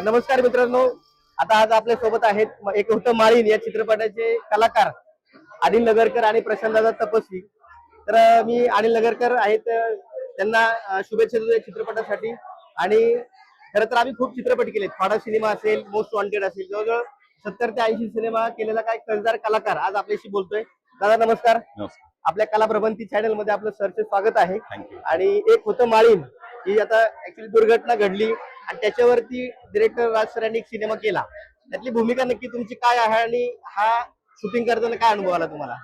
नमस्कार मित्रांनो, आता आज आपल्या सोबत आहेत एक होतं माळीन या चित्रपटाचे कलाकार अनिल नगरकर आणि प्रशांतदादा तपस्वी. तर मी अनिल नगरकर आहेत, त्यांना शुभेच्छा देतो या चित्रपटासाठी. आणि खरं तर आम्ही खूप चित्रपट केलेत. फाडा सिनेमा असेल, मोस्ट वॉन्टेड असेल, जवळजवळ 70 ते 80 सिनेमा केलेला काय कर्जदार कलाकार आज आपल्याशी बोलतोय. दादा नमस्कार. नमस्कार. आपल्या कला प्रबंधी चॅनल मध्ये आपलं सरचे स्वागत आहे. थँक्यू. आणि एक होतं माळीन, ही आता ऍक्च्युली दुर्घटना घडली आणि त्याच्यावरती डिरेक्टर राज सरांनी एक सिनेमा केला. त्यातली भूमिका नक्की तुमची काय आहे आणि हा शूटिंग करताना काय अनुभव आला तुम्हाला?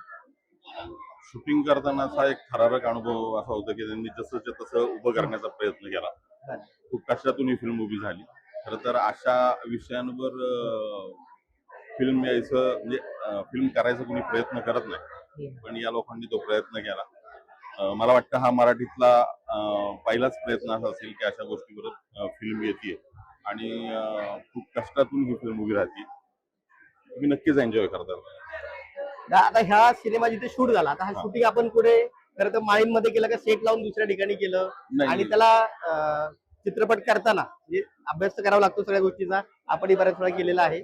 शूटिंग करतानाचा एक थरारक अनुभव असा होता की त्यांनी जसंच्या तसं उभं करण्याचा प्रयत्न केला. खूप कष्टातून ही फिल्म उभी झाली. खरं तर अशा विषयांवर फिल्म यायचं म्हणजे फिल्म करायचा कोणी प्रयत्न करत नाही, पण या लोकांनी तो प्रयत्न केला. मला वाटतं हा मराठीतला पहिलाच प्रयत्न असा असेल की अशा गोष्टीवर फिल्म येते आणि खूप कष्टातून ही फिल्म उभी राहते. तुम्ही नक्कीच एन्जॉय करता. आता ह्या सिनेमा जिथे शूट झाला, आता हा शूटिंग आपण पुढे खरं तर माळीन मध्ये केलं का सेट लावून दुसऱ्या ठिकाणी केलं? आणि त्याला चित्रपट करताना म्हणजे अभ्यास तर करावा लागतो सगळ्या गोष्टीचा, आपणही बऱ्याच वेळा केलेला आहे.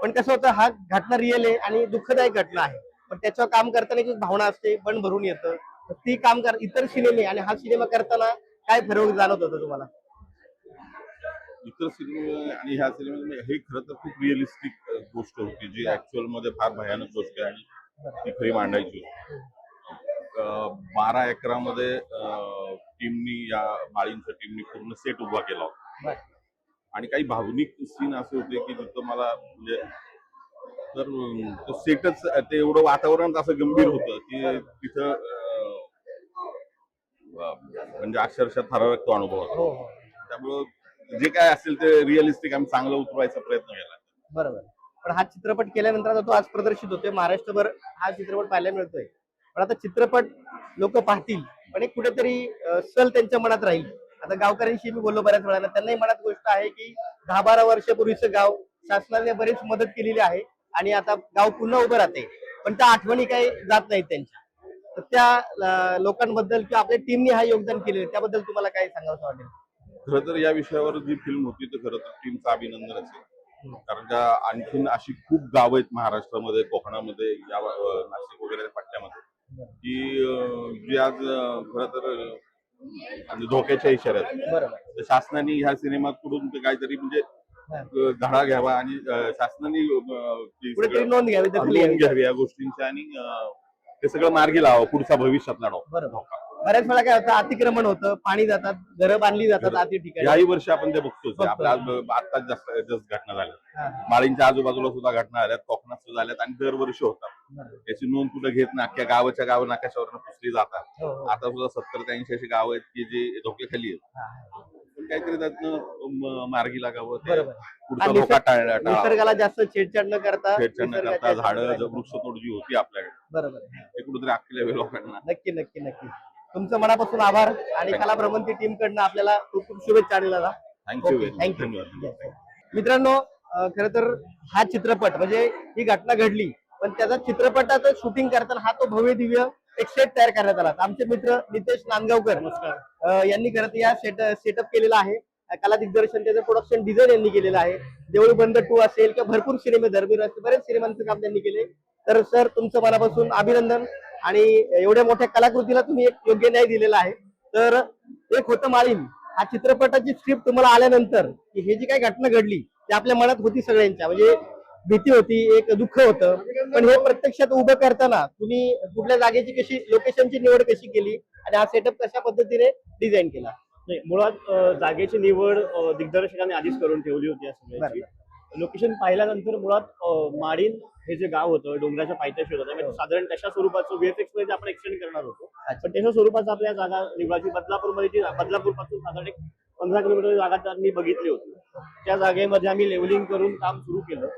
पण कसं होतं, हा घटना रिअल आहे आणि दुःखदायक घटना आहे, पण त्याच्यावर काम करताना एक भावना असते, मन भरून येतं. ती काम कर इतर सिनेमे आणि हा सिनेमा करताना काय फरक जाणवत होतं तुम्हाला? इतर सिनेमे आणि ह्या सिनेमामध्ये हे खरं तर खूप रिअलिस्टिक गोष्ट होती, जी ऍक्च्युअल मध्ये फार भयानक गोष्ट आहे आणि ती खरी मांडायची होती. 12 एकरामध्ये टीमनी या माळींच्या टीमनी पूर्ण सेट उभा केला होता. आणि काही भावनिक सीन असे होते की जिथं मला म्हणजे तर तो सेटच ते एवढं वातावरण असं गंभीर होतं की तिथं म्हणजे अक्षरशः थरारक तो अनुभव होता. त्यामुळं जे काय असेल ते रिअलिस्टिक आम्ही चांगलं उतरवायचा प्रयत्न केला. बरोबर. पण हा चित्रपट केल्यानंतर आता तो आज प्रदर्शित होतोय महाराष्ट्रभर, हा चित्रपट पाहायला मिळतोय. पण आता चित्रपट लोक पाहतील, पण एक कुठेतरी सल त्यांच्या मनात राहील. आता गावकऱ्यांशी मी बोललो बऱ्याच वेळा, त्यांनाही मनात गोष्ट आहे की 10-12 वर्षापूर्वीचं गाव शासनाने बरीच मदत केलेली आहे आणि आता गाव पुन्हा उभं राहते, पण त्या आठवणी काही जात नाहीत त्यांच्या. तर त्या लोकांबद्दल किंवा आपल्या टीमने हा योगदान केलेलं त्याबद्दल तुम्हाला काय सांगावं वाटेल? खरं तर या विषयावर जी फिल्म होती तर खरं तर टीमचं अभिनंदन असेल. कारण का आणखीन अशी खूप गाव आहेत महाराष्ट्रामध्ये, कोकणामध्ये, या नाशिक वगैरे पट्ट्यामध्ये की जी आज खरं तर म्हणजे धोक्याच्या इशाऱ्यात. तर शासनाने ह्या सिनेमाकडून काहीतरी म्हणजे धडा घ्यावा आणि शासनाने नोंद घ्यावी या गोष्टींची आणि ते सगळं मार्गी लावावं पुढचा भविष्यातला धोका. बऱ्याच वेळा काय होतं, अतिक्रमण होतं, पाणी जातात, घरं बांधली जातात अति ठिकाणी. याही वर्षी आपण ते बघतोच. आपल्या आत्ताच जास्त घटना झाल्या. माळींच्या आजूबाजूला सुद्धा घटना झाल्यात, कोकणात सुद्धा झाल्यात आणि दरवर्षी होतात. त्याची नोंद कुठं घेत नाही, अख्ख्या गावाच्या गाव नकाशावर पुसली जातात. आता सुद्धा 70 ते 80 अशी गाव आहेत की जे धोक्याखाली आहेत. काहीतरी त्यातनं मार्गी लागावं, पुढचा धोका टाळला. निसर्गाला जास्त छेडछाड न करता झाडं वृक्षतोड जी होती आपल्याकडे, बरोबर हे कुठेतरी अख्खल्या लोकांना. नक्की नक्की नक्की तुमचं मनापासून आभार आणि कला प्रबंधी टीम कडनं आपल्याला खूप खूप शुभेच्छा दिल्या. थँक्यू. धन्यवाद. मित्रांनो, खरं तर हा चित्रपट म्हणजे ही घटना घडली, पण त्याचा चित्रपटाचं शूटिंग करताना हा तो भव्य दिव्य एक सेट तयार करण्यात आला. आमचे मित्र नितेश नांदगावकर यांनी खरं तर या सेटअप केलेला आहे. कला दिग्दर्शन, त्याचं प्रोडक्शन डिझाईन यांनी केलेलं आहे. देऊळ बंद 2 असेल किंवा भरपूर सिनेमे, धर्मीर असेल, बरेच सिनेमांचं काम त्यांनी केले. तर सर, तुमचं मनापासून अभिनंदन आणि एवढ्या मोठ्या कलाकृतीला तुम्ही एक योग्य न्याय दिलेला आहे. तर एक होतं माळीन, हा चित्रपटाची स्क्रिप्ट तुम्हाला आल्यानंतर हे जी काही घटना घडली ती आपल्या मनात होती सगळ्यांच्या, म्हणजे भीती होती, एक दुःख होतं. पण हे प्रत्यक्षात उभं करताना तुम्ही कुठल्या जागेची कशी, लोकेशनची निवड कशी केली आणि हा सेटअप कशा पद्धतीने डिझाईन केला? मुळात जागेची निवड दिग्दर्शकाने आधीच करून ठेवली होती. या सगळ्याची लोकेशन पाहिल्यानंतर मुळात माळीन हे जे गाव होतं डोंगराच्या पायथ्याशी होतं, साधारण तशा स्वरूपाचं VFX मध्ये आपण एक्सटेंड करणार होतो. पण तशा स्वरूपाचं आपल्या जागा निवडायची बदलापूरमध्ये, बदलापूर पासून साधारण 15 किलोमीटर जागा त्यांनी बघितली होती. त्या जागेमध्ये आम्ही लेवलिंग करून काम सुरू केलं.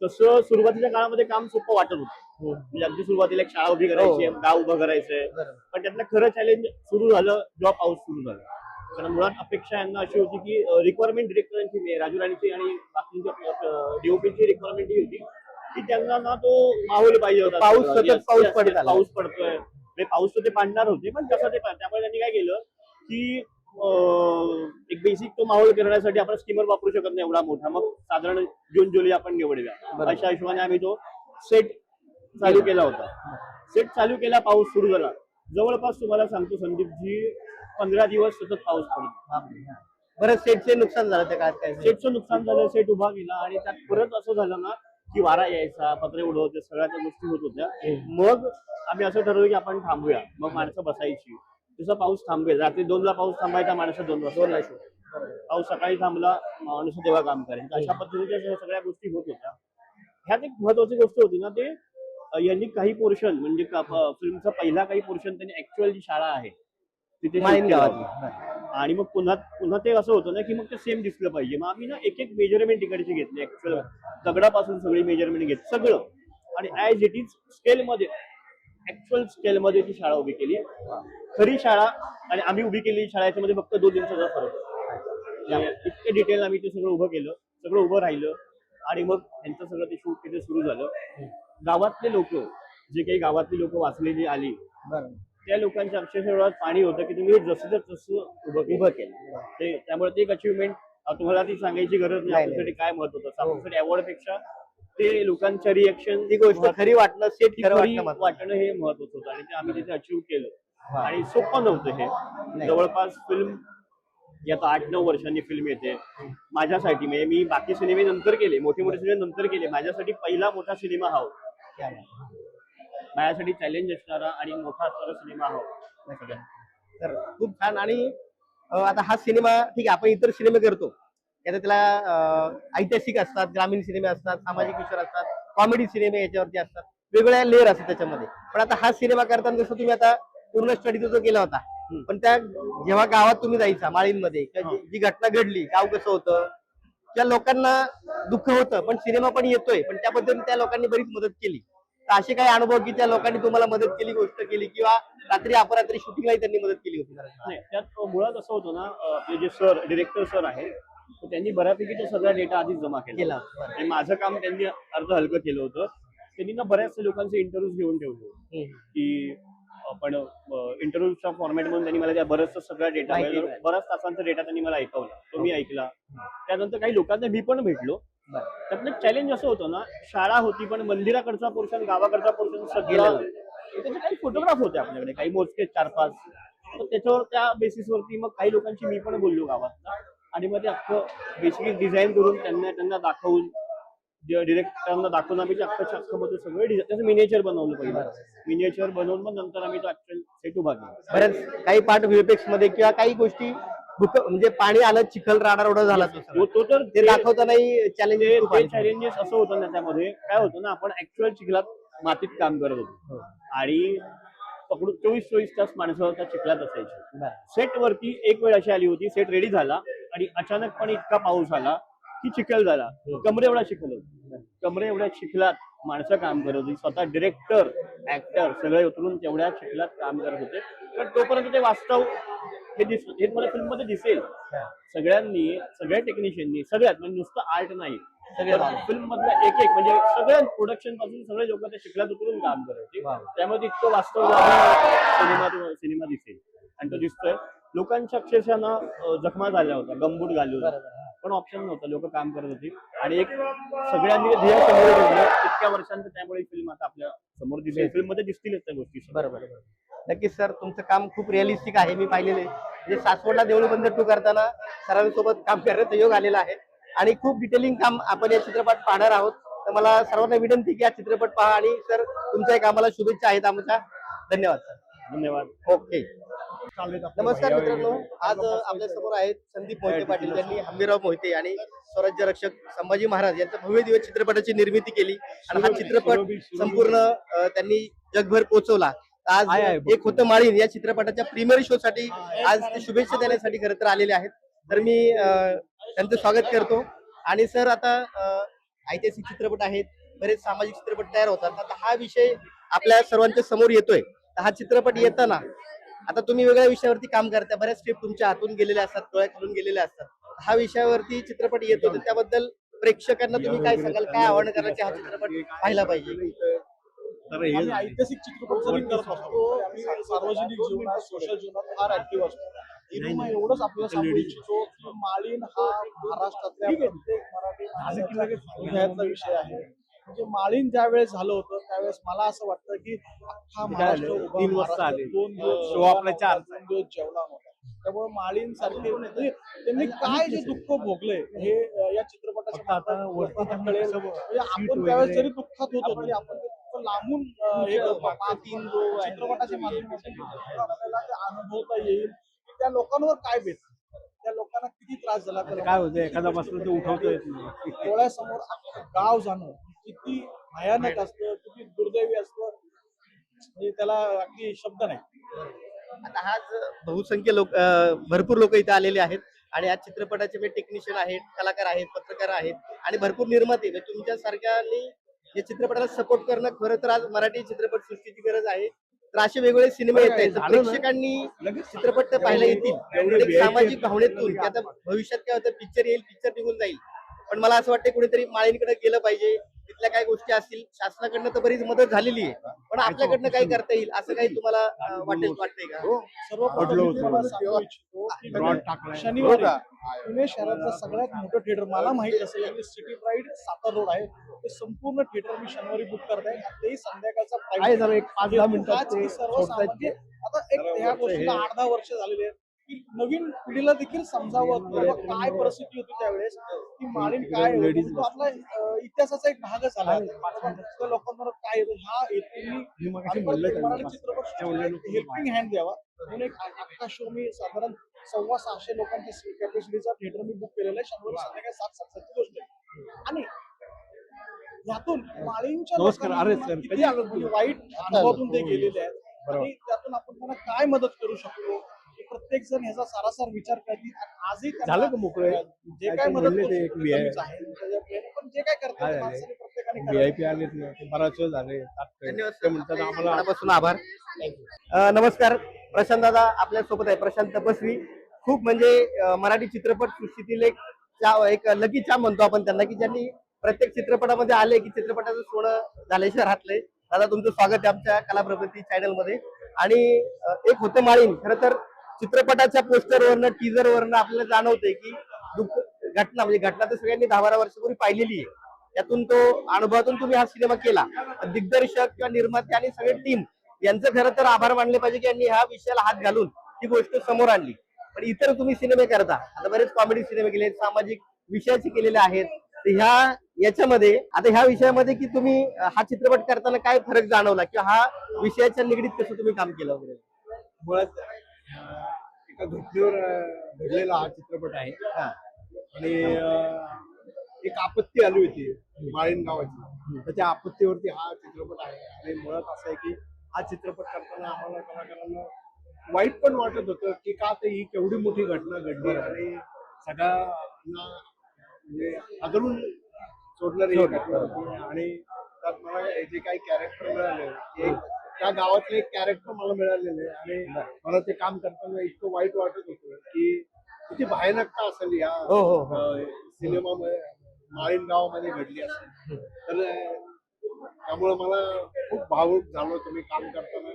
तसं सुरुवातीच्या काळामध्ये काम सोपं वाटत होतं. म्हणजे अगदी सुरुवातीला एक शाळा उभी करायची, गाव उभं करायचंय. पण त्यातलं खरं चॅलेंज सुरू झालं जेव्हा पाऊस सुरू झाला. कारण मुळात अपेक्षा यांना अशी होती की रिक्वायरमेंट डिरेक्टरांची, राजू राणीची आणि बाकीच्या DOPची रिक्वायरमेंट ही होती की त्यांना ना तो माहोल पाहिजे होता. पाऊस पडतोय, पाऊस तर ते पाडणार होते, पण कसं ते त्यामुळे त्यांनी काय केलं की एक बेसिक तो माहोल करण्यासाठी आपण स्टीमर वापरू शकत नाही एवढा मोठा, मग साधारण जून जुलै आपण निवडूया अशा हिशोबाने आम्ही तो सेट चालू केला होता. सेट चालू केला, पाऊस सुरू झाला. जवळपास तुम्हाला सांगतो संदीपजी 15 दिवस सतत पाऊस पडतो. बरं, सेटचे नुकसान झालं त्या काळात काय? सेटचं नुकसान झालं, सेट उभा केला आणि त्यात परत असं झालं ना की वारा यायचा, पत्रे उडवते, सगळ्या त्या गोष्टी होत होत्या. मग आम्ही असं ठरवलं की आपण थांबूया, मग माणसं बसायची. जसा पाऊस थांबेल, रात्री 2ला पाऊस थांबायचा, माणसं 2ला पाऊस सकाळी थांबला, माणसं तेव्हा काम करायचं. अशा पद्धतीच्या सगळ्या गोष्टी होत होत्या. ह्यात एक महत्वाची गोष्ट होती ना, ते यांनी काही पोर्शन म्हणजे फिल्मचा पहिला काही पोर्शन त्यांनी ऍक्च्युअल जी शाळा आहे तिथे माहीम केला गावातली. होता. आणि मग पुन्हा ते असं होतं ना की मग ते सेम दिसलं पाहिजे. मग आम्ही ना एक मेजरमेंट तिकडचे घेतले, ऍक्च्युअल दगडापासून सगळी मेजरमेंट घेत सगळं, आणि ॲज इट इज स्केलमध्ये, ऍक्च्युअल स्केलमध्ये ती शाळा उभी केली. खरी शाळा आणि आम्ही उभी केलेली शाळा याच्यामध्ये फक्त 2 दिवसाचा फरक होता. इतके डिटेल आम्ही ते सगळं उभं केलं, सगळं उभं राहिलं. आणि मग त्यांचं सगळं ते शूट तिथे सुरू झालं. गावातले लोक, जे काही गावातली लोक वाचलेली आली, त्या लोकांच्या अक्षरशः एवढं पाणी होतं की तुम्ही जसं तसं उभं केलं ते. त्यामुळे ते एक अचिव्हमेंट तुम्हाला ती सांगायची गरज नाही आपल्यासाठी काय महत्व होतं. आपल्यासाठी अवॉर्ड पेक्षा ते लोकांच्या रिएक्शन, ती गोष्ट खरी वाटणं, सेट खरं वाटणं हे महत्वाचं होतं. आणि ते आम्ही तिथे अचीव्ह केलं. आणि सोपं नव्हतं हे. जवळपास फिल्म आता 8-9 वर्षांनी फिल्म येते माझ्यासाठी. म्हणजे मी बाकी सिनेमे नंतर केले, मोठे सिनेमे नंतर केले. माझ्यासाठी पहिला मोठा सिनेमा हा होता. माझ्यासाठी चॅलेंज असणारा आणि मोठा असणारा सिनेमा हा होता. तर खूप छान. आणि आता हा सिनेमा ठीक आहे, आपण इतर सिनेमे करतो आता त्याला ऐतिहासिक असतात, ग्रामीण सिनेमे असतात, सामाजिक विषय असतात, कॉमेडी सिनेमे याच्यावरती असतात, वेगवेगळ्या लेअर असतात त्याच्यामध्ये. पण आता हा सिनेमा करताना जसं तुम्ही आता पूर्ण स्टडी जो केला होता, पण त्या जेव्हा गावात तुम्ही जायचा माळींमध्ये, जी घटना घडली, गाव कसं होतं, त्या लोकांना दुःख होतं, पण सिनेमा पण येतोय, पण त्याबद्दल त्या लोकांनी बरीच मदत केली. तर असे काही अनुभव की त्या लोकांनी तुम्हाला मदत केली, गोष्ट केली, किंवा रात्री अपरात्री शूटिंगलाही त्यांनी मदत केली होती? नाही, त्यात मुळात असं होतं ना, आपले जे सर, डिरेक्टर सर आहे, त्यांनी बऱ्यापैकी तो सगळा डेटा आधीच जमा केला. आणि माझं काम त्यांनी अर्ध हलकं केलं होतं. त्यांनी ना बऱ्याचशा लोकांचे इंटरव्ह्यूज घेऊन ठेवले होते की आपण इंटरव्ह्यूच्या फॉर्मॅट म्हणून त्यांनी मला त्या बरंचसा सगळा डेटा, बऱ्याच तासांचा डेटा त्यांनी मला ऐकवला, तो मी ऐकला. त्यानंतर काही लोकांना मी पण भेटलो. त्यातलं चॅलेंज असं होतं ना, शाळा होती पण मंदिराकडचा पोर्शन, गावाकडचा पोर्शन सगळं, त्याचे काही फोटोग्राफ होते आपल्याकडे, काही मोजके 4-5. तर त्याच्यावर त्या बेसिसवरती मग काही लोकांशी मी पण बोललो गावात. आणि मग ते अख्खं बेसिकली डिझाईन करून त्यांना दाखवून, डिरेक्टरांना दाखवून आम्ही अख्खं मध्ये सगळं त्याचं मिनिएचर बनवलं पहिलं. मिनिएचर बनवून मग नंतर आम्ही तो ऍक्च्युअल सेट उभा केला. बरेच काही पार्ट व्हीएफएक्स मध्ये किंवा काही गोष्टी म्हणजे पाणी आलं, चिखल राडारोडा झाला, तो तर ते दाखवतानाही चॅलेंजेस असं होतं ना. त्यामध्ये काय होतं ना, आपण ऍक्च्युअल चिखलात मातीत काम करत होतो आणि पकडून 24 तास माणसं त्या चिखलात असायची. सेट वरती एक वेळ अशी आली होती, सेट रेडी झाला आणि अचानकपणे इतका पाऊस आला की चिखल झाला, कमरे एवढा चिखल होता. कमरे एवढ्या चिखलात माणसं काम करत होती, स्वतः डिरेक्टर, ऍक्टर सगळे उतरून तेवढ्या चिखलात काम करत होते. पण तोपर्यंत ते वास्तव हे मला फिल्म मध्ये दिसेल. सगळ्यांनी, सगळ्या टेक्निशियननी, सगळ्यात म्हणजे नुसतं आर्ट नाही, फिल्म मधला एक म्हणजे सगळ्या प्रोडक्शन पासून सगळे लोक त्या चिखलात उतरून काम करत होते. त्यामध्ये इतकं वास्तव सिनेमा दिसेल. आणि तो दिसतोय. लोकांच्या अक्षरशः ना जखमा झाल्या होत्या, गंबूट घालून, पण ऑप्शन नव्हतं, लोक काम करत होती. आणि एक सगळ्यांनी ध्येय समोर ठेवलं इतक्या वर्षांचं, त्यामुळे फिल्म आता आपल्या समोर दिसेल. फिल्म मध्ये दिसतीलच त्या गोष्टी. बरोबर. नक्कीच सर, तुमचं काम खूप रिअलिस्टिक आहे, मी पाहिलेलं आहे. म्हणजे सासवडला देऊळ बंद 2 करताना सरांसोबत काम करण्याचा योग आलेला आहे आणि खूप डिटेलिंग काम आपण या चित्रपट पाहणार आहोत. तर मला सर्वांना विनंती की हा चित्रपट पहा. आणि सर, तुमच्या कामाला शुभेच्छा आहेत आमच्या. धन्यवाद सर. धन्यवाद. ओके. नमस्कार मित्रांनो, आज आपल्या समोर आहेत संदीप मोहिते पाटील, ज्यांनी हंबीरराव मोहिते आणि स्वराज्य रक्षक संभाजी महाराज यांच्या भव्य दिव्य चित्रपटाची निर्मिती केली. आणि हा चित्रपट संपूर्ण त्यांनी जगभर पोहोचवला. आज एक होतं माळीन या चित्रपटाच्या प्रीमियर शो साठी आज ते शुभेच्छा देण्यासाठी खरं तर आलेले आहेत. तर मी त्यांचं स्वागत करतो. आणि सर, आता ऐतिहासिक चित्रपट आहेत, बरेच सामाजिक चित्रपट तयार होतात. आता हा विषय आपल्या सर्वांच्या समोर येतोय. तर हा चित्रपट येताना आता तुम्ही वेगळ्या विषयावरती काम करता, बऱ्याच स्क्रिप्ट तुमच्या हातून गेलेल्या असतात, डोळ्यात खालून गेलेल्या असतात. हा विषयावरती चित्रपट येतो, तर त्याबद्दल प्रेक्षकांना तुम्ही काय सांगाल, काय आव्हान कराल की हा चित्रपट पाहिला पाहिजे? आम्ही ऐतिहासिक चित्रपट जरी करत असतो, आम्ही सार्वजनिक जीवनात, सोशल जीवनात फार ऍक्टिव्ह असतो. हिरोमा एवढंच आपल्याला सांगू इच्छितो की माळीण हा महाराष्ट्रातल्या प्रत्येक मराठी माणसाचा विषय आहे. म्हणजे माळीण ज्या वेळेस झालं होतं त्यावेळेस मला असं वाटतं की अख्खा महाराष्ट्र उभा 3 वाजता महाराष्ट्र आले. 2 दिवस शो आपला 4. 2 दिवस जेवला नव्हता. त्यामुळे माळीण सारखे म्हणजे त्यांनी काय जे दुःख भोगले हे या चित्रपटाच्या माध्यमातून कळेल. म्हणजे आपण त्यावेळेस जरी दुःखात होतो तरी आपण ते दुःख लांबून हे चित्रपटाच्या माध्यमातून आपल्याला ते अनुभवता येईल की त्या लोकांवर काय बेत, त्या लोकांना किती त्रास झाला, काय होतं एखादा बसलं तर उठवता येत नाही. डोळ्यासमोर अख्खं गाव जाणं किती भयानक असतं, किती दुर्दैवी असतं, म्हणजे त्याला अगदी शब्द नाही. आता आज बहुसंख्य लोक भरपूर लोक इथे आलेले आहेत आणि आज चित्रपटाचे टेक्निशियन आहेत, कलाकार आहेत, पत्रकार आहेत आणि भरपूर निर्माते म्हणजे तुमच्या सारख्यांनी या चित्रपटाला सपोर्ट करणं खरं तर आज मराठी चित्रपट सृष्टीची गरज आहे. तर असे वेगवेगळे सिनेमे येत आहेत तर प्रेक्षकांनी चित्रपट तर पाहायला येतील एक सामाजिक भावनेतून की आता भविष्यात काय होतं पिक्चर येईल पिक्चर निघून जाईल पण मला असं वाटतं कुणीतरी माळीणकडे गेलं पाहिजे. तिथल्या काय गोष्टी असतील शासनाकडनं तर बरीच मदत झालेली आहे पण आपल्याकडनं काही करता येईल असं काही तुम्हाला वाटतंय का? सर्वप्रथम मी तुम्हाला सांगू इच्छितो की शनिवारी पुणे शहरातलं सगळ्यात मोठं थिएटर मला माहित असेल की सिटी प्राईड सातार रोड आहे. ते संपूर्ण थिएटर मी शनिवारी बुक करताय. तेही संध्याकाळचा प्राईड एक 5-10 मिनिटात ते सर्वसामान्य आता एक ह्या गोष्टीला 8-10 वर्ष झालेली आहेत की नवीन पिढीला देखील समजावं की बाबा काय परिस्थिती होती त्यावेळेस की माळीण काय होती. तो आपला इतिहासाचा एक भागच झाला. त्या लोकांवर काय ह्या हेतूंनी मराठी चित्रपट हेल्पिंग हँड द्यावा म्हणून एक अख्खा शो मी साधारण 650 लोकांच्या कॅपॅसिटीचा थिएटर मी बुक केलेला आहे. शनिवारी संध्याकाळी 7:07 ची गोष्ट आहे. आणि यातून माळीणच्या लोकांना किती वाईट अनुभवातून ते गेलेले आहेत आणि त्यातून आपण त्यांना काय मदत करू शकतो प्रत्येक जण ह्याचा सारासार विचार करतील आणि आजही झालं का मोकळे जे काय मदत करू शकतो कमीच आहे. पण जे काय करतात माणसाने प्रत्येकाने करावं. VIP आले बराच वेळ झाले. धन्यवाद ते म्हणतात आम्हाला मनापासून आभार. नमस्कार प्रशांत दादा आपल्या सोबत आहे. प्रशांत तपस्वी खूप म्हणजे मराठी चित्रपट सृष्टीतील एक लकी चाम म्हणतो आपण त्यांना की ज्यांनी प्रत्येक चित्रपटामध्ये आले की चित्रपटाचं सोनं झाल्याशिवाय राहतलंय. दादा तुमचं स्वागत आहे आमच्या कलाप्रगती चॅनल मध्ये. आणि एक होतं माळीण खरं तर चित्रपटाच्या पोस्टरवरनं टीजरवरनं आपल्याला जाणवतंय की घटना म्हणजे घटना तर सगळ्यांनी 10-12 वर्षापूर्वी पाहिलेली आहे. त्यातून तो अनुभवातून तुम्ही हा सिनेमा केला. दिग्दर्शक किंवा निर्माते आणि सगळे टीम यांचं खरं तर आभार मानले पाहिजे की यांनी ह्या विषयाला हात घालून ही गोष्ट समोर आणली. पण इतर तुम्ही सिनेमे करता आता बरेच कॉमेडी सिनेमे केले सामाजिक विषयाचे केलेले आहेत. तर याच्यामध्ये आता ह्या विषयामध्ये की तुम्ही हा चित्रपट करताना काय फरक जाणवला किंवा हा विषयाच्या निगडीत कसं तुम्ही काम केलं वगैरे? मुळात एका घटनेवर घडलेला हा चित्रपट आहे आणि एक आपत्ती आली होती माळीण गावाची तर त्या आपत्तीवरती हा चित्रपट आहे. आणि मुळात असं आहे की हा चित्रपट करताना आम्हाला कलाकारांना वाईट पण वाटत होतं की का तर ही केवढी मोठी घटना घडली आणि सगळ्यांना म्हणजे आदरून सोडणारी ही घटना होती. आणि त्यात मला जे काही कॅरेक्टर मिळाले त्या गावातले एक कॅरेक्टर मला मिळालेले आणि मला ते काम करताना इतकं वाईट वाटत होतं की किती भयानकता असेल या सिनेमामध्ये माळीण गावामध्ये घडली असेल. तर त्यामुळे मला खूप भावुक झालो होतो मी काम करताना.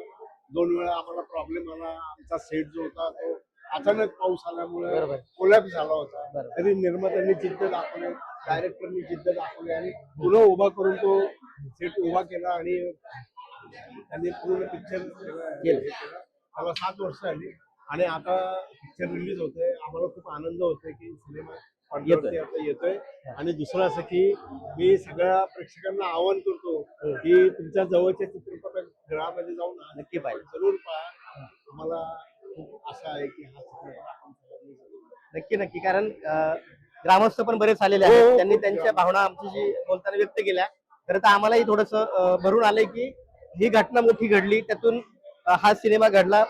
2 वेळा आम्हाला प्रॉब्लेम आला. आमचा सेट जो होता तो अचानक पाऊस आल्यामुळे कोलॅप्स झाला होता. तरी निर्मात्यांनी जिद्द दाखवली डायरेक्टरनी जिद्द दाखवली आणि पुन्हा उभा करून तो सेट उभा केला आणि त्यांनी पूर्ण पिक्चर केलं. त्याला 7 वर्ष झाली आणि आता पिक्चर रिलीज होतोय. आम्हाला खूप आनंद होतोय की सिनेमा येतोय. आणि दुसरं असं की मी सगळ्या प्रेक्षकांना आवाहन करतो की तुमच्या जवळच्या चित्रपटगृहामध्ये जाऊन नक्की पाहिजे जरूर पहा. आम्हाला खूप आशा आहे की हा चित्रपट नक्की कारण ग्रामस्थ पण बरेच आलेले आहेत. त्यांनी त्यांच्या भावना आमच्याशी बोलताना व्यक्त केल्या. खरं तर आम्हालाही थोडस भरून आलंय की ही घटना मोठी घडली त्यातून हा सिनेमा घडला.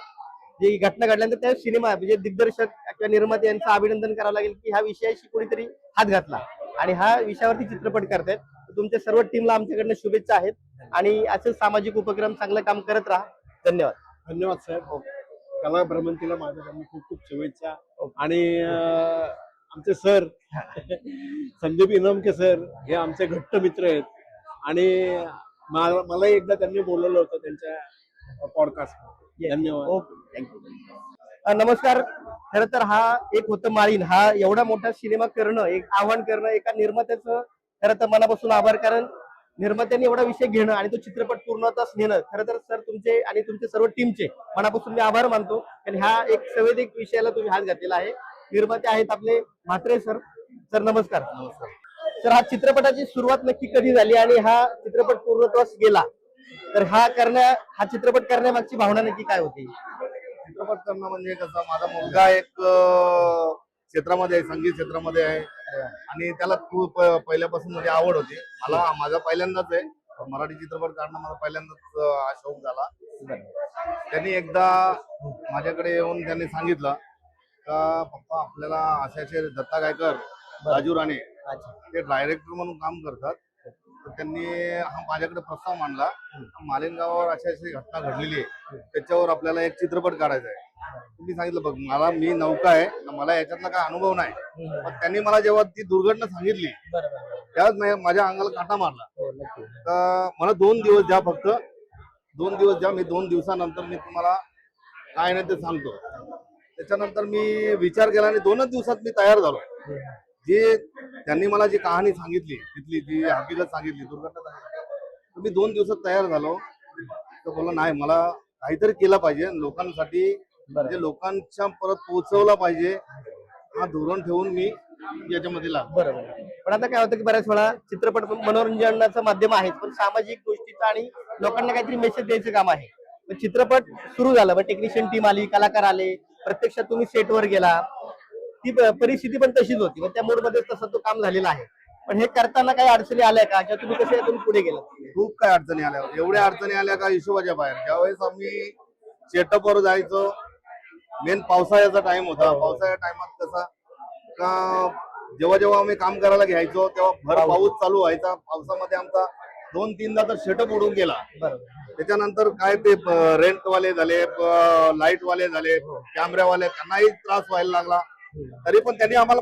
जी घटना घडल्यानंतर त्या सिनेमा म्हणजे दिग्दर्शक किंवा निर्माते यांचं अभिनंदन करावं लागेल की ह्या विषयाशी कोणीतरी हात घातला आणि हा विषयावरती चित्रपट करतायत. तुमच्या सर्व टीमला आमच्याकडनं शुभेच्छा आहेत आणि असे सामाजिक उपक्रम चांगलं काम करत राहा. धन्यवाद. धन्यवाद साहेब. कला भ्रमंतीला माझ्याकडनं खूप खूप शुभेच्छा. आणि आमचे सर संदीप इनामके सर हे आमचे घट्ट मित्र आहेत आणि मला एकदा त्यांनी बोलवलं होतं त्यांच्या पॉडकास्ट. धन्यवाद. Okay thank you. नमस्कार खरं तर हा एक होतं माळीन, हा एवढा मोठा सिनेमा करणं, एक आव्हान करणं, एका निर्मात्याचं खरं तर मनापासून आभार. कारण निर्मात्याने एवढा विषय घेणं आणि तो चित्रपट पूर्णत्वास नेणं, खरं तर सर तुमचे आणि तुमच्या सर्व टीमचे मनापासून मी आभार मानतो. आणि हा एक संवेदक विषयाला तुम्ही हात घातलेला आहे. निर्माते आहेत आपले म्हात्रे सर. सर नमस्कार. तर हा चित्रपटाची सुरुवात नक्की कधी झाली आणि हा चित्रपट पूर्णत्वास गेला, तर हा चित्रपट करण्यामागची भावना नक्की काय होती? चित्रपट करणं म्हणजे कसं, माझा मुलगा एक क्षेत्रामध्ये आहे, संगीत क्षेत्रामध्ये आहे आणि त्याला खूप पहिल्यापासून म्हणजे आवड होती. माझा पहिल्यांदाच आहे मराठी चित्रपट काढणं, माझा पहिल्यांदाच हा शौक झाला. त्यांनी एकदा माझ्याकडे येऊन त्यांनी सांगितलं का पप्पा आपल्याला असे दत्ता गायकर, राजू राणे ते डायरेक्टर म्हणून काम करतात, तर त्यांनी हा माझ्याकडे प्रस्ताव मांडला. मालीन गावावर अशी घटना घडलेली आहे, त्याच्यावर आपल्याला एक चित्रपट काढायचा आहे. तुम्ही सांगितलं बघ मी नौका आहे, मला याच्यातला काय अनुभव नाही, पण त्यांनी मला जेव्हा ती दुर्घटना सांगितली त्यावेळेस माझ्या अंगाला काटा मारला. तर मला 2 दिवस द्या, फक्त 2 दिवस द्या, मी 2 दिवसानंतर मी तुम्हाला काय नाही ते सांगतो. त्याच्यानंतर मी विचार केला आणि 2च दिवसात मी तयार झालो. जी त्यांनी मला जी कहाणी सांगितली, तिथली जी हकीकत सांगितली, दुर्घटना सांगितली, मी 2 दिवसात तयार झालो. तर बोलला नाही, मला काहीतरी केलं पाहिजे लोकांसाठी, म्हणजे लोकांच्या परत पोहोचवला पाहिजे, हा धोरण ठेवून मी याच्यामध्ये लागलो. बरोबर. पण आता काय होतं की बऱ्याच वेळा चित्रपट मनोरंजनाचं माध्यम आहे, पण सामाजिक गोष्टीचं आणि लोकांना काहीतरी मेसेज द्यायचं काम आहे. पण चित्रपट सुरू झाला, मग टेक्निशियन टीम आली, कलाकार आले, प्रत्यक्षात तुम्ही सेटवर गेला, ती परिस्थिती पण तशीच होती, मग त्या मूडमध्ये तसं तो काम झालेला आहे. पण हे करताना काही अडचणी आल्या का, किंवा तुम्ही कसे यातून पुढे गेला? खूप काही अडचणी आल्या, एवढ्या अडचणी आल्या का हिशोबाच्या बाहेर. ज्यावेळेस आम्ही सेटअपवर जायचो, मेन पावसाळ्याचा टाइम होता, पावसाळ्या टाइमात कसा का जेव्हा जेव्हा आम्ही काम करायला घ्यायचो तेव्हा भर पाऊस चालू व्हायचा. पावसामध्ये आमचा 2-3दा तर सेटअप उडून गेला. त्याच्यानंतर काय ते रेंटवाले झाले, लाईटवाले झाले, कॅमेरावाले, त्यांनाही त्रास व्हायला लागला. तरी पण त्यांनी आम्हाला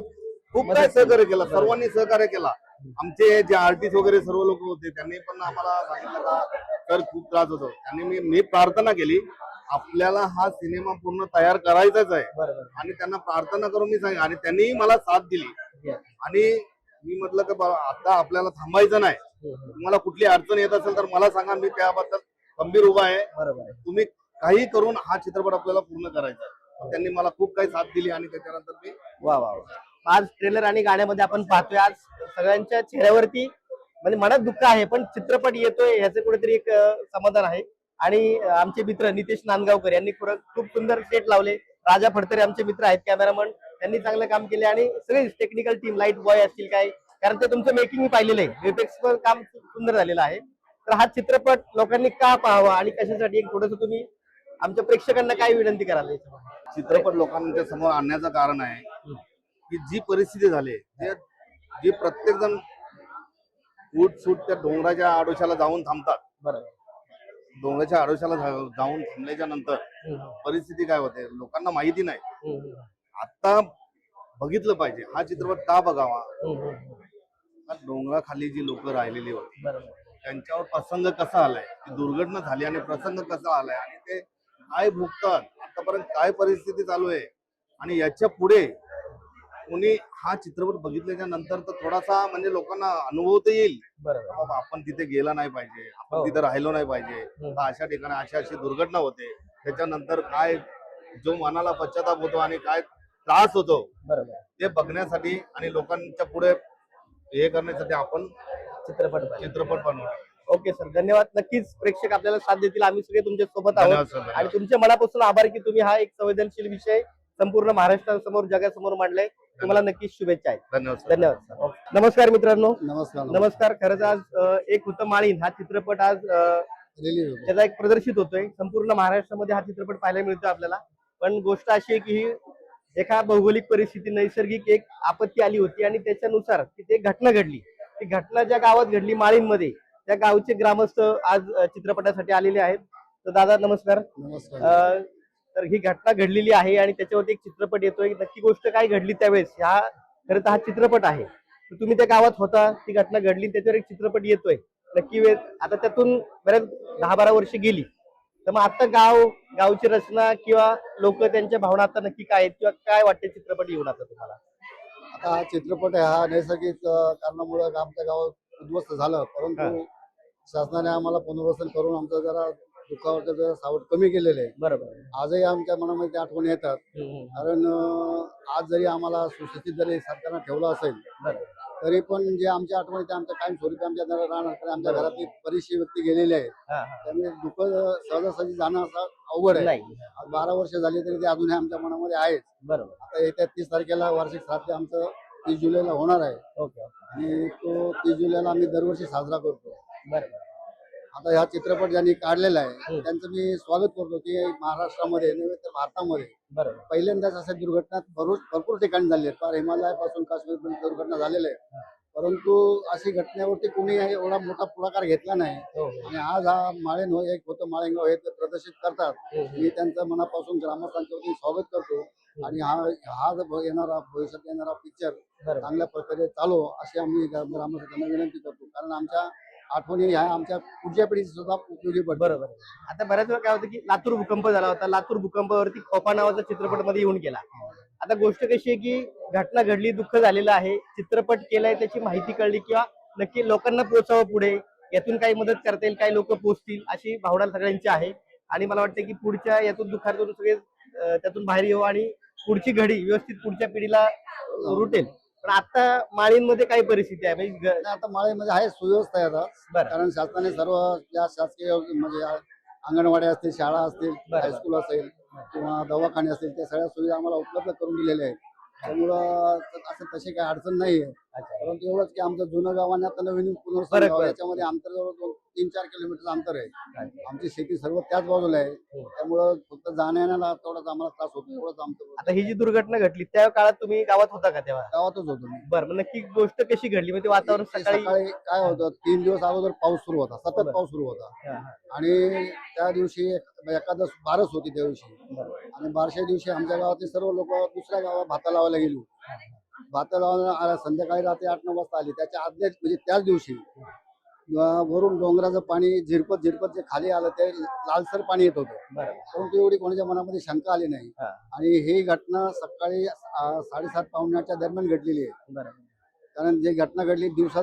खूप काय सहकार्य केलं, सर्वांनी सहकार्य केला. आमचे जे आर्टिस्ट वगैरे सर्व लोक होते त्यांनी पण आम्हाला सांगितलं का तर खूप त्रास होतो. त्यांनी मी प्रार्थना केली, आपल्याला हा सिनेमा पूर्ण तयार करायचाच आहे, आणि त्यांना प्रार्थना करून मी सांगितलं, आणि त्यांनीही मला साथ दिली. आणि मी म्हटलं की आता आपल्याला थांबायचं नाही, तुम्हाला कुठली अडचण येत असेल तर मला सांगा, मी त्याबद्दल गंभीर उभा आहे. तुम्ही काही करून हा चित्रपट आपल्याला पूर्ण करायचा आहे. त्यांनी मला खूप काही साथ दिली आणि त्याच्यानंतर मी वा वा. आज ट्रेलर आणि गाण्यामध्ये आपण पाहतोय, आज सगळ्यांच्या चेहऱ्यावरती म्हणजे मनात दुःख आहे, पण चित्रपट येतोय ह्याचं कुठेतरी एक समाधान आहे. आणि आमचे मित्र नितेश नांदगावकर यांनी खूप सुंदर सेट लावले. राजा फडतरे आमचे मित्र आहेत, कॅमेरामन, त्यांनी चांगलं काम केले. आणि सगळी टेक्निकल टीम, लाईट बॉय असतील काय, कारण ते तुमचं मेकिंग मी पाहिलेलं आहे, विपेक्स पण काम सुंदर झालेलं आहे. तर हा चित्रपट लोकांनी का पाहावा आणि कशासाठी, एक थोडंसं तुम्ही आमच्या प्रेक्षकांना काय विनंती कराल? चित्रपट लोकांच्या समोर आणण्याचं कारण आहे की जी परिस्थिती झाली, जे प्रत्येक जण सूट त्या डोंगराच्या आडोशाला जाऊन थांबतात. बरोबर. डोंगराच्या आडोशाला जाऊन थांबल्याच्या नंतर परिस्थिती काय होते लोकांना माहिती नाही. आता बघितलं पाहिजे, हा चित्रपट का बघावा. डोंगराखाली जी लोक राहिलेली होती त्यांच्यावर प्रसंग कसा आलाय, दुर्घटना झाली आणि प्रसंग कसा आलाय, आणि ते काय भोगतात, आतापर्यंत काय परिस्थिती चालू आहे, आणि याच्या पुढे कोणी हा चित्रपट बघितल्याच्या नंतर तर थोडासा म्हणजे लोकांना अनुभव तर येईल. बरोबर, आपण तिथे गेला नाही पाहिजे, आपण तिथे राहिलो नाही पाहिजे, अशा ठिकाणी अशी दुर्घटना होते, त्याच्यानंतर काय जो मनाला पश्चाताप होतो आणि काय त्रास होतो, बरोबर, ते बघण्यासाठी आणि लोकांच्या पुढे हे करण्यासाठी आपण चित्रपट बनवतो. ओके सर, धन्यवाद. नक्कीच प्रेक्षक आपल्याला साथ देतील, आम्ही सगळे तुमच्या सोबत आहोत. आणि तुमच्या मनापासून आभार की तुम्ही हा एक संवेदनशील विषय संपूर्ण महाराष्ट्रासमोर, जगासमोर मांडलाय. तुम्हाला नक्कीच शुभेच्छा आहेत. धन्यवाद सर. नमस्कार मित्रांनो. नमस्कार. खरंच आज एक होतं माळीन हा चित्रपट आज त्याचा एक प्रदर्शित होतोय. संपूर्ण महाराष्ट्रामध्ये हा चित्रपट पाहायला मिळतोय आपल्याला. पण गोष्ट अशी आहे की ही एका भौगोलिक परिस्थिती, नैसर्गिक एक आपत्ती आली होती आणि त्याच्यानुसार तिथे एक घटना घडली. ती घटना ज्या गावात घडली माळीनमध्ये, त्या गावचे ग्रामस्थ आज चित्रपटासाठी आलेले आहेत. तर दादा नमस्कार. तर ही घटना घडलेली आहे आणि त्याच्यावरती एक चित्रपट येतोय. नक्की गोष्ट काय घडली त्यावेळेस, खरं तर हा चित्रपट आहे. तर तुम्ही त्या गावात होता, ती घटना घडली, त्याच्यावर एक चित्रपट येतोय. नक्की आता त्यातून बऱ्याच 10-12 वर्ष गेली. तर मग आता गावची रचना किंवा लोक त्यांच्या भावना आता नक्की काय आहेत किंवा काय वाटते चित्रपट येऊन आता तुम्हाला? आता हा चित्रपट आहे हा नैसर्गिक कारणामुळे आमच्या गावात उद्ध्वस्त झालं, परंतु शासनाने आम्हाला पुनर्वसन करून आमचं जरा दुःखावरचं जरा सावट कमी केलेलं आहे. बरोबर. आजही आमच्या मनामध्ये त्या आठवणी येतात. कारण आज जरी आम्हाला सुशिक्षित जरी सरकारनं ठेवलं असेल तरी पण जे आमच्या आठवणी त्या आमच्या कायमस्वरूपी आमच्या राहणार, आमच्या घरातली बरीचशी व्यक्ती गेलेली आहे. त्यामुळे दुःख सहजासहजी जाणं असं अवघड आहे. आज 12 वर्ष झाली तरी ते अजूनही आमच्या मनामध्ये आहेत. बरोबर. आता येत्या 30 तारखेला वार्षिक श्राद्ध आमचं 30 जुलैला होणार आहे. ओके. आणि तो 30 जुलैला आम्ही दरवर्षी साजरा करतो. बरोबर. आता हा चित्रपट ज्यांनी काढलेला आहे त्यांचं मी स्वागत करतो की महाराष्ट्रामध्ये नव्हे तर भारतामध्ये बरोबर. पहिल्यांदाच अशा दुर्घटना भरपूर ठिकाणी झाली आहेत. फार हिमालयापासून काश्मीरपर्यंत दुर्घटना झालेल्या आहे, परंतु अशी घटनेवरती कोणी एवढा मोठा पुढाकार घेतला नाही. आणि आज हा माळेन हो एक होतं माळेगाव हे ते प्रदर्शित करतात. मी त्यांचं मनापासून ग्रामस्थांच्या वतीने स्वागत करतो. आणि हा येणारा भविष्यात येणारा पिक्चर चांगल्या प्रकारे चालू अशी आम्ही ग्रामस्थांना विनंती करतो, कारण आमच्या आठवणी ह्या आमच्या पुढच्या पिढीची सुद्धा उपयोगी पडतात. बरोबर. आता बऱ्याच वेळा काय होतं की लातूर भूकंप झाला होता, लातूर भूकंपावरती खोपा नावाचा चित्रपट मध्ये येऊन गेला. आता गोष्ट कशी आहे की घटना घडली, दुःख झालेलं आहे, चित्रपट केलाय, त्याची माहिती कळली किंवा नक्की लोकांना पोहोचावं पुढे, यातून काही मदत करता येईल, काही लोक पोहोचतील अशी भावना सगळ्यांची आहे. आणि मला वाटतं की पुढच्या यातून दुःखातून सगळे त्यातून बाहेर येऊ आणि पुढची घडी व्यवस्थित पुढच्या पिढीला रुटेल. पण आता माळींमध्ये काय परिस्थिती आहे? म्हणजे आता माळेमध्ये आहे सुव्यवस्था आहे आता, कारण शासनाने सर्व ज्या शासकीय म्हणजे अंगणवाड्या असतील, शाळा असतील, हायस्कूल असेल किंवा दवाखाने असतील, त्या सगळ्या सुविधा आम्हाला उपलब्ध करून दिलेल्या आहेत. त्यामुळं असं तशी काही अडचण नाही आहे. परंतु एवढंच की आमचं जुनं गाव आणि आता नवीन पुनर्वसन गाव याच्यामध्ये अंतर जवळ 3-4 किलोमीटर अंतर आहे. आमची शेती सर्व त्याच बाजूला आहे, त्यामुळं फक्त जाण्या येण्याला तेवढाच आम्हाला त्रास होतो. एवढंच आमचं. आता ही जी दुर्घटना घडली त्या काळात तुम्ही गावात होता का तेव्हा? गावातच होतो मी. बरं, मग नक्की गोष्ट कशी घडली? म्हणजे वातावरण सकाळी काय होतं, 3 दिवस अगोदर पाऊस सुरू होता, सतत पाऊस सुरू होता. आणि त्या दिवशी एकादश बारस होती त्या दिवशी. आणि बारशा दिवशी आमच्या गावातले सर्व लोक दुसऱ्या गावात भाता लावायला गेलो. भाता लावायला संध्याकाळी रात्री 8-9 वाजता आली. त्याच्या आदल्या म्हणजे त्याच दिवशी वरून डोंगराचं पाणी झिरपत जे खाली आलं ते लालसर पाणी येत होतं. परंतु एवढी कोणाच्या मनामध्ये शंका आली नाही. आणि ही घटना सकाळी 7:30-8 दरम्यान घडलेली आहे. कारण जी घटना घडली दिवसा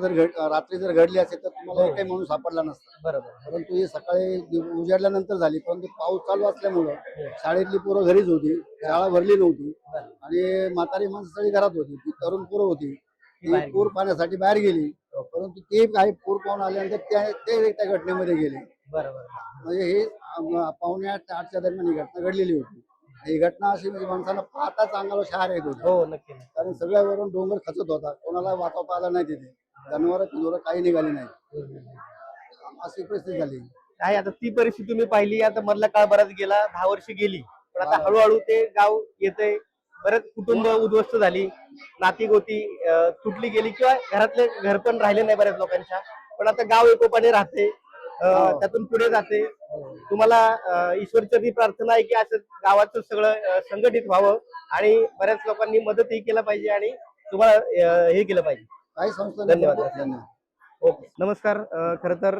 रात्री जर घडली असेल तर तुम्हाला एकही माणूस सापडला नसता. बरोबर. परंतु ही सकाळी उजाडल्यानंतर झाली. परंतु पाऊस चालू असल्यामुळं शाळेतली पोरं घरीच होती, शाळा भरली नव्हती आणि म्हातारी माणसं सगळी घरात होती. ती तरुण पोरं होती, ती पूर पाण्यासाठी बाहेर गेली. परंतु ते काही पूर पाहून आल्यानंतर ते त्या घटनेमध्ये गेले. बरोबर. म्हणजे हे 7:45-8च्या दरम्यान ही घटना घडलेली होती. ही घटना अशी म्हणजे माणसाला पाहताच अंगाला शहार येत होती. हो, नक्की. कारण सगळ्यावरून डोंगर खचत होता, कोणाला वाचवता आला नाही तिथे. जनावर काही निघाली नाही, अशी परिस्थिती झाली. काय आता ती परिस्थिती तुम्ही पाहिली. आता मधला काळ बराच गेला, 10 वर्ष गेली, पण आता हळूहळू ते गाव येतंय. बरेच कुटुंब उद्ध्वस्त झाली, नाती गोती तुटली गेली किंवा घरातले घर पण राहिले नाही बऱ्याच लोकांच्या. पण आता गाव एकोपाने राहते, त्यातून पुढे जाते. तुम्हाला ईश्वरचरणी प्रार्थना आहे की असं गावाचं सगळं संघटित व्हावं आणि बऱ्याच लोकांनी मदतही केलं पाहिजे आणि तुम्हाला हे केलं पाहिजे. काही संस्था. धन्यवाद. ओके, नमस्कार. खरं तर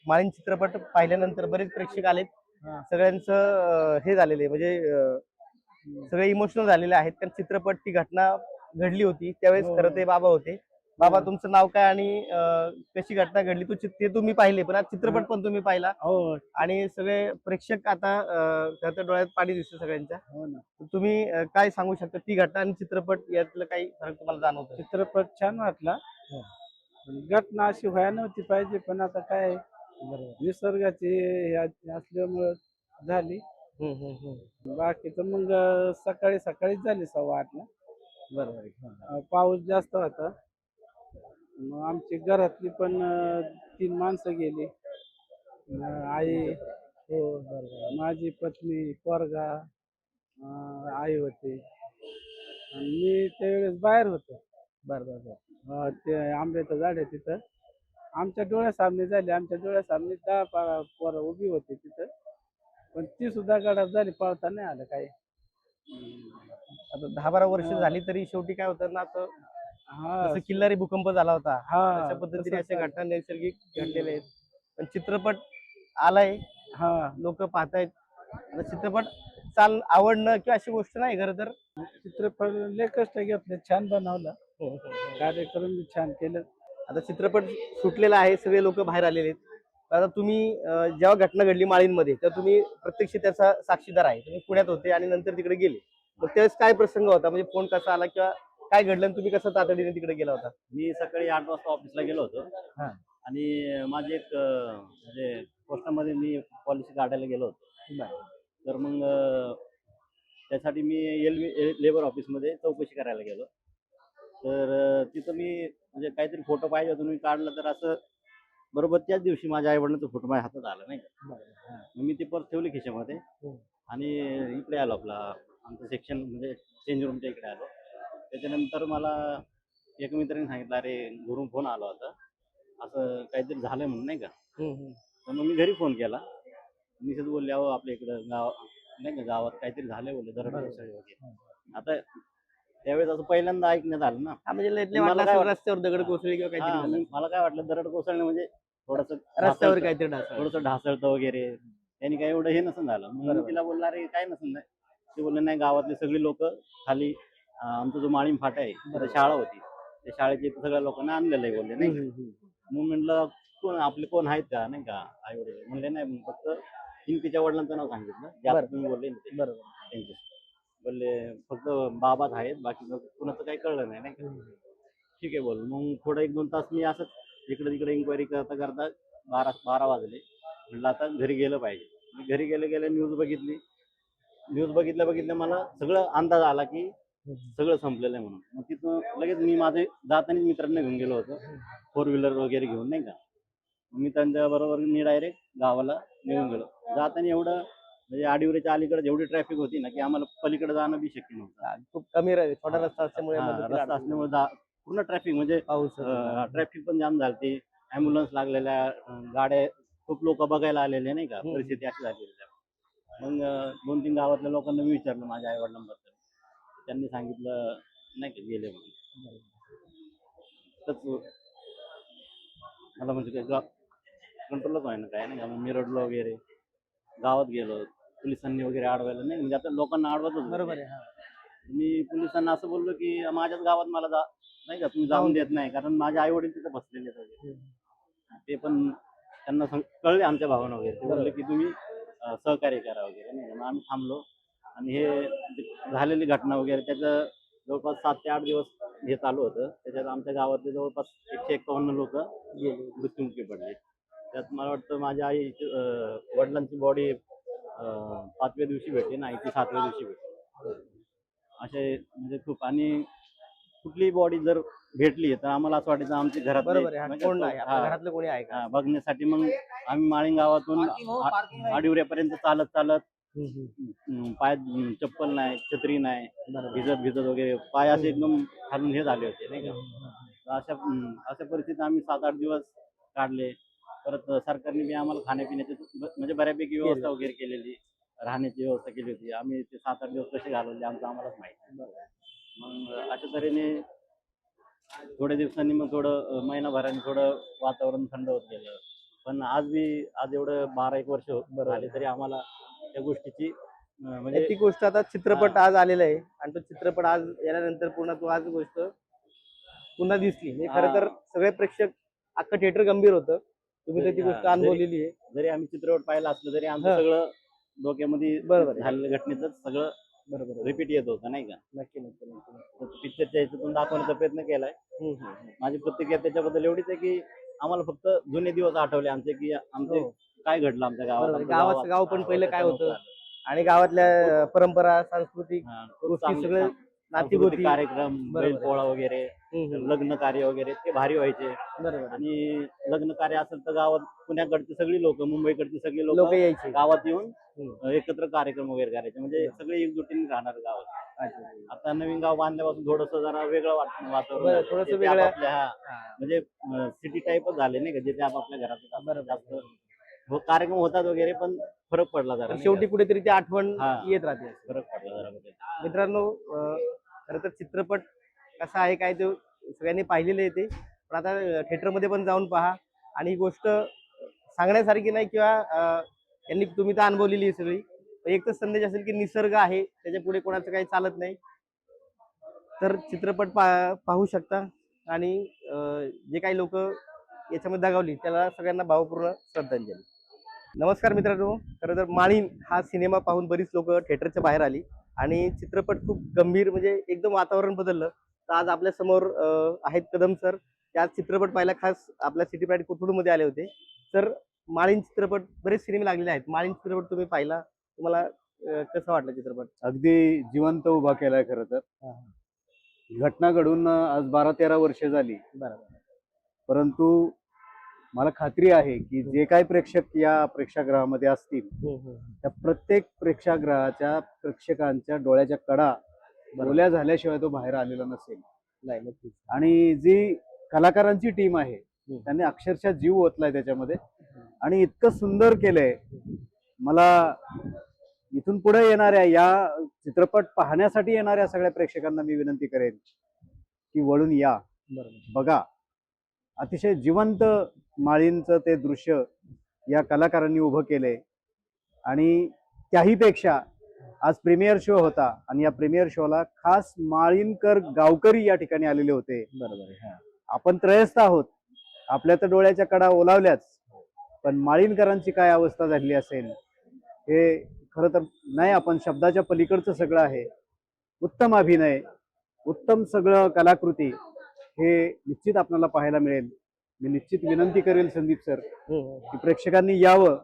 माळीन चित्रपट पाहिल्यानंतर बरेच प्रेक्षक आलेत. सगळ्यांचं हे झालेलं आहे, म्हणजे सगळे इमोशनल झालेले आहेत. कारण चित्रपट ती घटना घडली होती त्यावेळेस खरं ते बाबा होते. बाबा, तुमचं नाव काय आणि कशी घटना घडली ते तुम्ही पाहिले, पण आज चित्रपट पण तुम्ही पाहिला. आणि सगळे प्रेक्षक आता खरं तर डोळ्यात पाणी दिसतं सगळ्यांच्या. तुम्ही काय सांगू शकता ती घटना आणि चित्रपट यातलं काही फरक तुम्हाला जाणवतो? चित्रपट छान वाटला. घटना अशी व्हायला नव्हती पाहिजे, पण आता काय निसर्गाची असल्यामुळं झाली. बाकीचं मग सकाळीच झाली 8:15ला. बरोबर. पाऊस जास्त होता. मग आमची घरातली पण 3 माणसं गेली. आई, हो, माझी पत्नी, पोरगा, आई होते आणि मी त्यावेळेस बाहेर होतो. बरोबर. ते आंब्याचं झाड आहे तिथं. आमच्या डोळ्यासामने झाली. आमच्या डोळ्यासामने 10 पोरं उभी होती तिथं, पण ती सुद्धा गडाप झाली, पळता नाही आलं काही. आता 10-12 वर्ष झाली तरी शेवटी काय होतं ना, असं जसं किल्लारी भूकंप झाला होता अशा पद्धतीने अशा घटना नैसर्गिक घडलेल्या आहेत. पण चित्रपट आलाय हा लोक पाहतायत. आता चित्रपट आवडणं किंवा अशी गोष्ट नाही खरं तर. चित्रपट लय कष्ट घेतले, छान बनवलं, कार्यक्रम बी छान केलं. आता चित्रपट सुटलेला आहे, सगळे लोक बाहेर आलेले आहेत. आता तुम्ही जेव्हा घटना घडली माळींमध्ये तर तुम्ही प्रत्यक्ष त्याचा साक्षीदार आहे. तुम्ही पुण्यात होते आणि नंतर तिकडे गेले. मग त्यावेळेस काय प्रसंग होता, म्हणजे फोन कसा आला किंवा काय घडलं आणि तुम्ही कसं तातडीने तिकडे गेला होता? मी सकाळी 8 वाजता ऑफिसला गेलो होतो हा. आणि माझे एक म्हणजे पोस्टामध्ये मी पॉलिसी काढायला गेलो होतो. तर मग त्यासाठी मी लेबर ऑफिसमध्ये चौकशी करायला गेलो. तर तिथं मी म्हणजे काहीतरी फोटो पाहिजे होता, मी काढला तर असं बरोबर त्याच दिवशी माझ्या आईवडिलांचा फोटो माझ्या हातात आला नाही का. मग मी ती परत ठेवली खिशामध्ये आणि इकडे आलो, आपला आमचं सेक्शन म्हणजे चेंज रूमच्या इकडे आलो. त्याच्यानंतर मला एक मित्राने सांगितलं, अरे घरून फोन आला होता, असं काहीतरी झालंय म्हणून नाही का. तर मग मी घरी फोन केला. मिसेस बोलले, अहो आपल्या इकडं गाव नाही का, गावात काहीतरी झालंय बोलले, दरड कोसळली वगैरे. आता त्यावेळेस असं पहिल्यांदा ऐकण्यात आलं ना. म्हणजे लय मला वाटलं काय असेल रस्त्यावर दगड कोसळली किंवा काहीतरी हा, झालं. मला काय वाटलं दरड कोसळणं म्हणजे थोडस रस्त्यावर काहीतरी ढासळलं. थोडस ढासळतं वगैरे, त्यांनी काय एवढं हे नसून झालं. मग मी तिला बोलला, अरे काय नसून नाही. ते बोलले, नाही गावातले सगळी लोक खाली आमचा जो माळीम फाटा आहे तिथं शाळा होती, त्या शाळेचे सगळ्या लोकांना आणलेलं आहे बोलले नाही का. मग म्हटलं कोण आपले कोण आहेत का नाही का आई वडील, म्हणले नाही, मग फक्त तिच्या वडिलांचं नाव सांगितलं जे आता तुम्ही बोलले ना ते. त्यांचे बोलले फक्त बाबाच आहेत, बाकी कुणाचं काही कळलं नाही का. ठीक आहे बोल. मग थोडं 1-2 तास मी असंच इकडे तिकडे इन्क्वायरी करता करता 12 वाजले. म्हटलं आता घरी गेलं पाहिजे. मी घरी गेले न्यूज बघितल्या मला सगळं अंदाज आला की सगळं संपलेलं आहे म्हणून. मग तिथून लगेच मी माझे जाताना मित्रांना घेऊन गेलो होतो, 4 व्हीलर वगैरे घेऊन नाही का. मी त्यांच्या बरोबर मी डायरेक्ट गावाला निघून गेलो. जाताना एवढं म्हणजे आडिवऱ्याच्या अलीकडे जेवढी ट्रॅफिक होती ना की आम्हाला पलीकडे जाणं बी शक्य नव्हतं. खूप कमी छोटा रस्ता असल्यामुळे रस्ता असल्यामुळे पूर्ण ट्रॅफिक म्हणजे पाऊस ट्रॅफिक पण जाम झाली. ॲम्ब्युलन्स लागलेल्या, गाड्या खूप लोक बघायला आलेले नाही का. परिस्थिती अशी झालेली. मग 2-3 गावातल्या लोकांना मी विचारलं माझ्या आई वडिलांबद्दल, त्यांनी सांगितलं नाही का गेले म्हणून. मला म्हणजे कंट्रोलच आहे ना काय नाही का. मग मी रडलो वगैरे, गावात गेलो, पोलिसांनी वगैरे अडवायला नाही, म्हणजे आता लोकांना अडवतच. बरोबर आहे. मी पोलिसांना असं बोललो की माझ्याच गावात मला नाही का तुम्ही जाऊन देत नाही, कारण माझे आई वडील तिथे बसलेले आहेत वगैरे. ते पण त्यांना कळले आमच्या भावना वगैरे. ते बोलले की तुम्ही सहकार्य करा वगैरे नाही. मग आम्ही थांबलो आणि हे झालेली घटना वगैरे त्याचं जवळपास 7 ते 8 दिवस हे चालू होतं. त्याच्यात आमच्या गावातले जवळपास 151 लोक मृत्युमुखी पडले. त्यात मला वाटतं माझ्या आई वडिलांची बॉडी 5व्या दिवशी भेटली ना, आईची 7व्या दिवशी भेटली. असे म्हणजे खूप. आणि कुठलीही बॉडी जर भेटली तर आम्हाला असं वाटायचं आमच्या घरात कोण नाही, आपल्या घरातलं कोणी आहे का बघण्यासाठी. मग आम्ही माळींग गावातून आडिवऱ्यापर्यंत चालत पायात चप्पल नाही, छत्री नाही, भिजत वगैरे पाय असे एकदम खालून हे झाले होते नाही का. अशा परिस्थितीत आम्ही 7-8 दिवस काढले. परत सरकारने बी आम्हाला खाण्यापिण्याची म्हणजे बऱ्यापैकी व्यवस्था वगैरे केलेली, राहण्याची व्यवस्था केली होती. आम्ही ते 7-8 दिवस कसे घालवले आमचं आम्हालाच माहिती. मग अशा तऱ्हेने थोड्या दिवसांनी मग थोडं महिनाभराने थोडं वातावरण थंड होत गेलं. पण आज एवढं 12-1 वर्ष झाले तरी आम्हाला त्या गोष्टीची म्हणजे ती गोष्ट आता चित्रपट आज आलेला आहे आणि तो चित्रपट आज यानंतर पुन्हा तो आज गोष्ट पुन्हा दिसली. म्हणजे खरं तर सगळे प्रेक्षक, अख्खं थिएटर गंभीर होतं. तुम्ही तर ती गोष्ट अनुभवलेली आहे. जरी आम्ही चित्रपट पाहिला असलं तरी आमचं सगळं डोक्यामध्ये झालेल्या घटनेचं सगळं बरोबर रिपीट येत होतं नाही का. नक्की. पिक्चरच्या ह्याच्यातून दाखवण्याचा प्रयत्न केलाय. माझी प्रतिक्रिया त्याच्याबद्दल एवढीच आहे की आम्हाला फक्त जुने दिवस आठवले आमचे, की आमचे काय घडलं आमच्या गावात. गाव पण पहिलं काय होतं आणि गावातल्या परंपरा, सांस्कृतिक गोष्टी सगळे नातीगोती कार्यक्रम, बैलपोळा वगैरे, लग्न कार्य वगैरे ते भारी व्हायचे. आणि लग्न कार्य असेल तर गावात पुण्याकडची सगळी लोक, मुंबईकडची सगळी लोक यायची गावात येऊन एकत्र कार्यक्रम वगैरे करायचे. म्हणजे सगळे एकजुटीने राहणार गावात. आता नवीन गाव बांधल्यापासून थोडस जरा वेगळं वातावरण, थोडस वेगळं म्हणजे सिटी टाईपच झाले नाही का, जे ते आपापल्या घरात जास्त कार्यक्रम होतात वगैरे, पण फरक पडला जरा. शेवटी कुठेतरी ती आठवण येत राहते. फरक पडला जरा. मित्रांनो, खरं तर चित्रपट कसा आहे काय ते सगळ्यांनी पाहिलेलं आहे. ते पण आता थिएटरमध्ये पण जाऊन पहा. आणि ही गोष्ट सांगण्यासारखी नाही किंवा यांनी तुम्ही तर अनुभवलेली आहे सगळी. एकच संदेश असेल की निसर्ग आहे, त्याच्या पुढे कोणाचं काही चालत नाही. तर चित्रपट पाहू शकता आणि जे काही लोक याच्यामध्ये दगावली त्याला सगळ्यांना भावपूर्ण श्रद्धांजली. नमस्कार मित्रांनो, खरं तर माळीण हा सिनेमा पाहून बरीच लोक थिएटरच्या बाहेर आली आणि चित्रपट खूप गंभीर म्हणजे एकदम वातावरण बदललं. तर आज आपल्या समोर आहेत कदम सर. त्या चित्रपट पाहायला खास आपल्या सिटी प्राईड कोथरूडमध्ये आले होते. तर माळीण चित्रपट बरेच सिनेमे लागलेले आहेत. माळीण चित्रपट तुम्ही पाहिला, तुम्हाला कसा वाटला चित्रपट? अगदी जिवंत उभा केलाय खरं तर. घटना घडून आज 12-13 वर्ष झाली, बरोबर. परंतु मला खात्री आहे की जे काही प्रेक्षक या प्रेक्षागृहामध्ये असतील त्या प्रत्येक प्रेक्षागृहाच्या प्रेक्षकांच्या डोळ्याच्या कडा ओल्या झाल्याशिवाय तो बाहेर आलेला नसेल. नाही, नक्कीच. आणि जी कलाकारांची टीम आहे त्यांनी अक्षरशः जीव ओतलाय त्याच्यामध्ये आणि इतकं सुंदर केलंय. मला इथून पुढे येणाऱ्या या चित्रपट पाहण्यासाठी येणाऱ्या सगळ्या प्रेक्षकांना मी विनंती करेन की वळून या, बघा. अतिशय जिवंत माळींचं ते दृश्य या कलाकारांनी उभं केलंय आणि त्याहीपेक्षा आज प्रीमियर शो होता आणि या प्रीमियर शोला खास माळीणकर गावकरी या ठिकाणी आलेले होते. बरोबर. आपण त्रयस्थ आहोत, आपल्या तर डोळ्याच्या कडा ओलावल्याच, पण माळीणकरांची काय अवस्था झाली असेल हे खरं तर नाही, आपण शब्दाच्या पलीकडचं सगळं आहे. उत्तम अभिनय, उत्तम सगळं कलाकृती हे निश्चित आपल्याला पाहायला मिळेल. मी निश्चित विनंती करेल संदीप सर की प्रेक्षकांनी यावं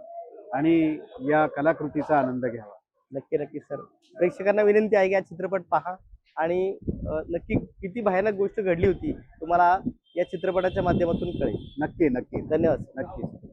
आणि या कलाकृतीचा आनंद घ्यावा. नक्की नक्की सर. प्रेक्षकांना विनंती आहे की हा चित्रपट पहा आणि नक्की किती भयानक गोष्ट घडली होती तुम्हाला या चित्रपटाच्या माध्यमातून कळेल. नक्की नक्की धन्यवाद. नक्की.